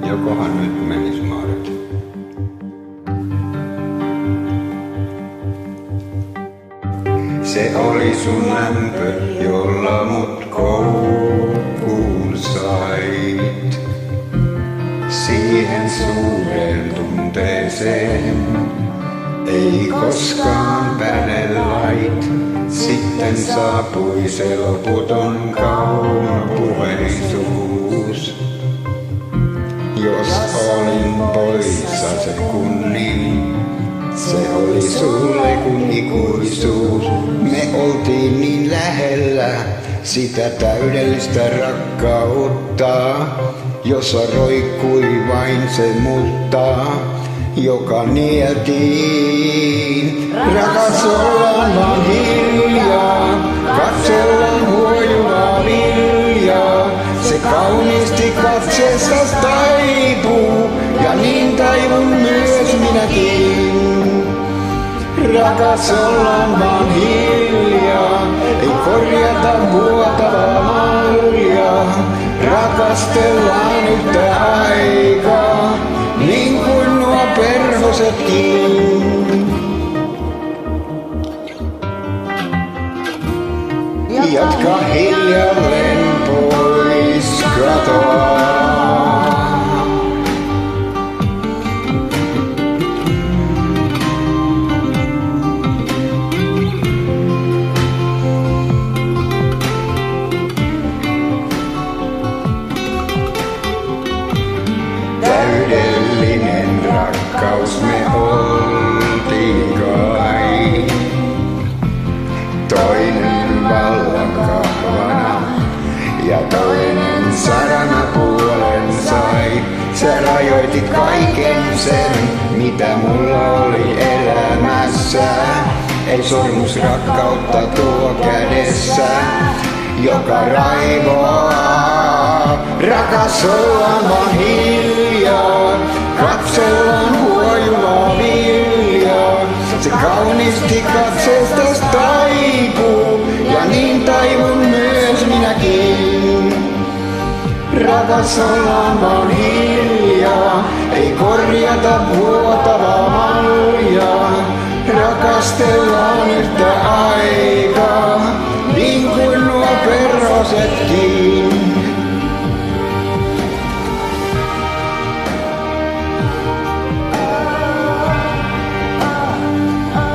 Jokohan nyt menis Maaret? Se oli sun lämpö, jolla mut koukkuun sait. Siihen suureen tunteeseen ei koskaan päälle lait. Sitten saapui se loputon kaunopuheisuus. Jos olin poissa sekunnin, se oli sulle kuin ikuisuus. Me oltiin niin lähellä sitä täydellistä rakkautta, jossa roikkui vain se mutta, joka nieltiin. Rakas, ollaan vaan hiljaa, katsellaan huojuvaa viljaa. Se kauniisti katseestas taipuu, ja niin taivun myös minäkin. Rakas, ollaan vaan hiljaa, ei korjata vuotavaa maljaa. Rakastellaan yhtä aikaa, niin kuin nuo perhosetkin. Jatka hiljalleen pois katoa. Täydellinen rakkaus me oltiin kai. Toinen vallan kahvana ja toinen sarana puolen sai. Se rajoitti kaiken sen, mitä mulla oli elämässä. Ei sormus rakkautta tuo kädessä, joka raivoaa. Rakas, ollaan vaan hiljaa, katsellaan huojuvaa viljaa. Se kauniisti katseestas taipuu, ja niin taivun myös minäkin. Rakas, ollaan vaan hiljaa, ei korjata vuotavaa maljaa. Rakastellaan yhtä aikaa, niin kuin nuo perhosetkin.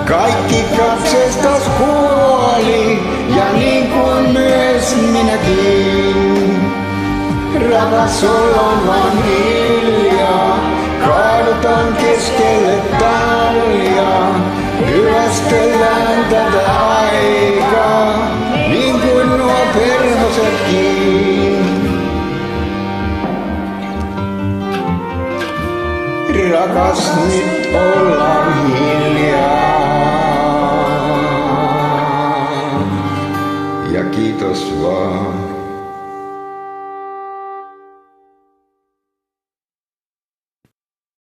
Kaikki katseestas kuoli, ja niin kuin myös minäkin. Rakas, ollaan vaan hiljaa, kaadutaan keskelle taljaa. Hyvästellään tätä aikaa, niin kuin nuo perhosetkin. Rakas, nyt ollaan hiljaa. Ja kiitos vaan.